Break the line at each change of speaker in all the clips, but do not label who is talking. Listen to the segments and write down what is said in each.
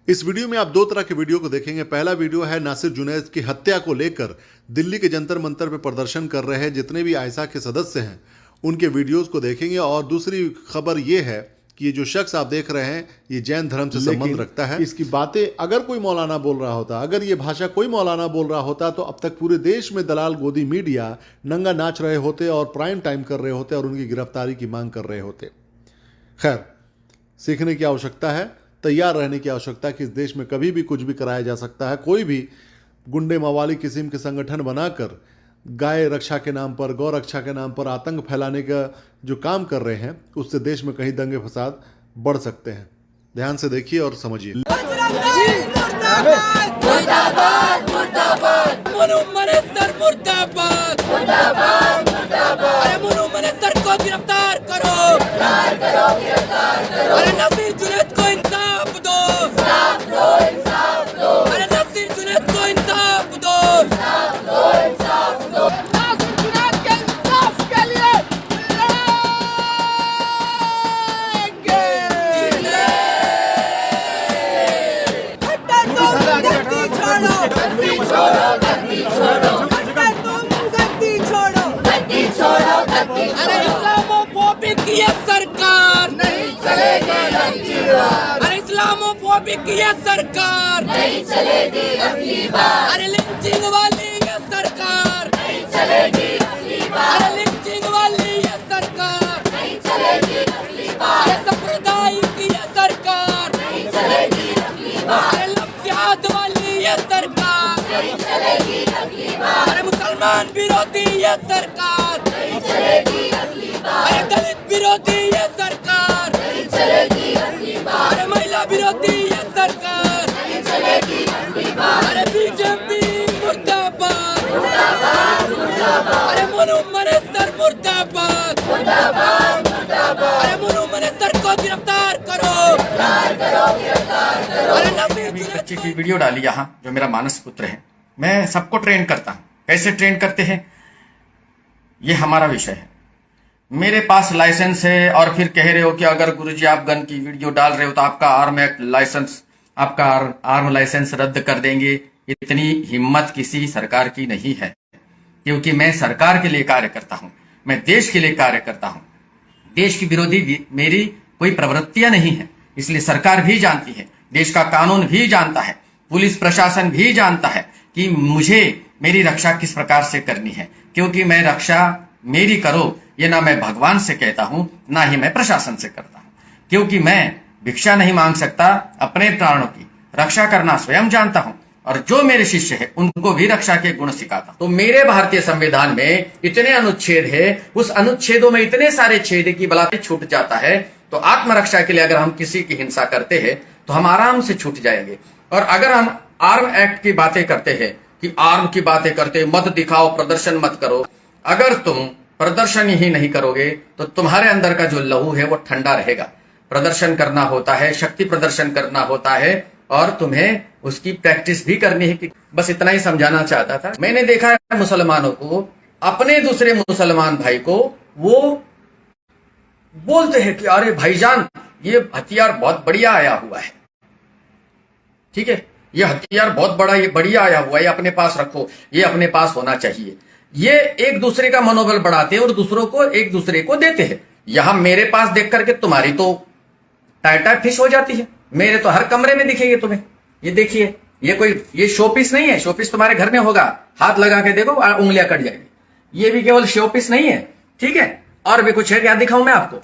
इस वीडियो में आप दो तरह के वीडियो को देखेंगे। पहला वीडियो है नासिर जुनैद की हत्या को लेकर दिल्ली के जंतर मंतर पे प्रदर्शन कर रहे हैं जितने भी आयसा के सदस्य हैं उनके वीडियोस को देखेंगे। और दूसरी खबर ये है कि ये जो शख्स आप देख रहे हैं ये जैन धर्म से संबंध रखता है। इसकी बातें अगर कोई मौलाना बोल रहा होता, अगर ये भाषा कोई मौलाना बोल रहा होता तो अब तक पूरे देश में दलाल गोदी मीडिया नंगा नाच रहे होते और प्राइम टाइम कर रहे होते और उनकी गिरफ्तारी की मांग कर रहे होते। खैर, सीखने की आवश्यकता है, तैयार रहने की आवश्यकता है कि इस देश में कभी भी कुछ भी कराया जा सकता है। कोई भी गुंडे मवाली किस्म के संगठन बनाकर गाय रक्षा के नाम पर, गौ रक्षा के नाम पर आतंक फैलाने का जो काम कर रहे हैं उससे देश में कहीं दंगे फसाद बढ़ सकते हैं। ध्यान से देखिए और समझिए।
गिरफ्तार करो, अरे नसीर जुनैद को इंसाफ दो, अरे नसीर जुनैद को इंसाफ दो, नसीर जुनैद के इंसाफ के लिए अरे इस्लामोफोबिक ये सरकार नहीं चलेगी, अरे इस्लामोफोबिक ये सरकार नहीं चलेगी अगली बार, अरे लिंचिंग वाली ये सरकार नहीं चलेगी अगली बार, अरे लिंचिंग वाली ये सरकार नहीं चलेगी अगली बार, अरे सांप्रदायिक ये सरकार नहीं चलेगी अगली बार, अरे लफ्ज़ियात वाली ये सरकार नहीं चलेगी अगली बार, अरे मुसलमान विरोधी ये सरकार नहीं चलेगी अगली बार, अरे दलित विरोधी ये सरकार नहीं चलेगी अगली बार, अरे महिला विरोधी ये सरकार नहीं चलेगी अगली बार, अरे बीजेपी मुर्दाबाद, अरे मोनू मनेसर मुर्दाबाद, अरे मोनू मनेसर को गिरफ्तार करो, अरे नसीर जुनैद
बच्चे की वीडियो डाली यहाँ, जो मेरा मानस पुत्र है। मैं सबको ट्रेन करता हूँ। कैसे ट्रेन करते हैं ये हमारा विषय है। मेरे पास लाइसेंस है और फिर कह रहे हो कि अगर गुरुजी आप गन की वीडियो डाल रहे हो तो आपका आर्म एक्ट लाइसेंस, आपका आर्म लाइसेंस रद्द कर देंगे। इतनी हिम्मत किसी सरकार की नहीं है, क्योंकि मैं सरकार के लिए कार्य करता हूं, मैं देश के लिए कार्य करता हूं। देश की विरोधी मेरी कोई प्रवृत्तियां नहीं है, इसलिए सरकार भी जानती है, देश का कानून भी जानता है, पुलिस प्रशासन भी जानता है कि मुझे मेरी रक्षा किस प्रकार से करनी है। क्योंकि मैं रक्षा मेरी करो ये ना मैं भगवान से कहता हूं, ना ही मैं प्रशासन से करता हूं, क्योंकि मैं भिक्षा नहीं मांग सकता। अपने प्राणों की रक्षा करना स्वयं जानता हूं और जो मेरे शिष्य है उनको भी रक्षा के गुण सिखाता हूं। तो मेरे भारतीय संविधान में इतने अनुच्छेद है, उस अनुच्छेदों में इतने सारे छेद की बलात्कार छूट जाता है। तो आत्मरक्षा के लिए अगर हम किसी की हिंसा करते हैं तो हम आराम से छूट जाएंगे। और अगर हम आर्म एक्ट की बातें करते हैं कि आर्म की बातें करते, मत दिखाओ, प्रदर्शन मत करो, अगर तुम प्रदर्शन ही नहीं करोगे तो तुम्हारे अंदर का जो लहू है वो ठंडा रहेगा। प्रदर्शन करना होता है, शक्ति प्रदर्शन करना होता है और तुम्हें उसकी प्रैक्टिस भी करनी है। कि बस इतना ही समझाना चाहता था। मैंने देखा है मुसलमानों को, अपने दूसरे मुसलमान भाई को वो बोलते हैं कि अरे भाईजान ये हथियार बहुत बढ़िया आया हुआ है, ठीक है, ये हथियार बहुत बड़ा, ये बढ़िया आया हुआ है, ये अपने पास रखो, ये अपने पास होना चाहिए। ये एक दूसरे का मनोबल बढ़ाते हैं और दूसरों को एक दूसरे को देते हैं। यहां मेरे पास देख करके तुम्हारी तो टाटा फिश हो जाती है। मेरे तो हर कमरे में दिखेगी तुम्हें। ये देखिए, ये शोपीस नहीं है। शोपीस तुम्हारे घर में होगा, हाथ लगा के देखो उंगलियां कट जाएगी। ये भी केवल शोपीस नहीं है, ठीक है, और भी कुछ है। क्या दिखाऊं मैं आपको?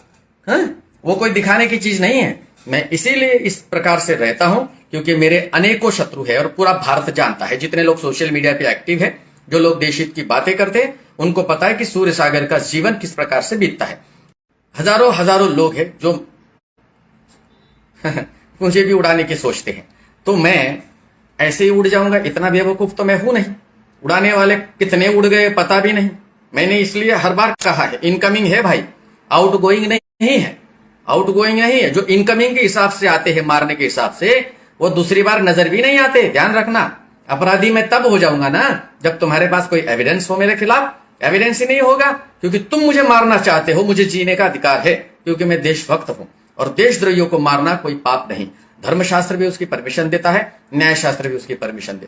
वो कोई दिखाने की चीज नहीं है। मैं इसीलिए इस प्रकार से रहता हूं क्योंकि मेरे अनेकों शत्रु है और पूरा भारत जानता है। जितने लोग सोशल मीडिया पे एक्टिव है, जो लोग देश हित की बातें करते हैं, उनको पता है कि सूर्य सागर का जीवन किस प्रकार से बीतता है। हजारों लोग हैं जो मुझे भी उड़ाने की सोचते हैं, तो मैं ऐसे ही उड़ जाऊंगा? इतना बेवकूफ तो मैं हूं नहीं। उड़ाने वाले कितने उड़ गए पता भी नहीं। मैंने इसलिए हर बार कहा है, इनकमिंग है भाई, आउट गोइंग नहीं है। आउट गोइंग नहीं है। जो इनकमिंग के हिसाब से आते हैं, मारने के हिसाब से, वो दूसरी बार नजर भी नहीं आते। ध्यान रखना, अपराधी मैं तब हो जाऊंगा ना जब तुम्हारे पास कोई एविडेंस हो मेरे खिलाफ। एविडेंस ही नहीं होगा क्योंकि तुम मुझे मारना चाहते हो। मुझे जीने का अधिकार है क्योंकि मैं देशभक्त हूं और देशद्रोहियों को मारना कोई पाप नहीं। धर्मशास्त्र भी उसकी परमिशन देता है, न्याय शास्त्र भी उसकी परमिशन देता है।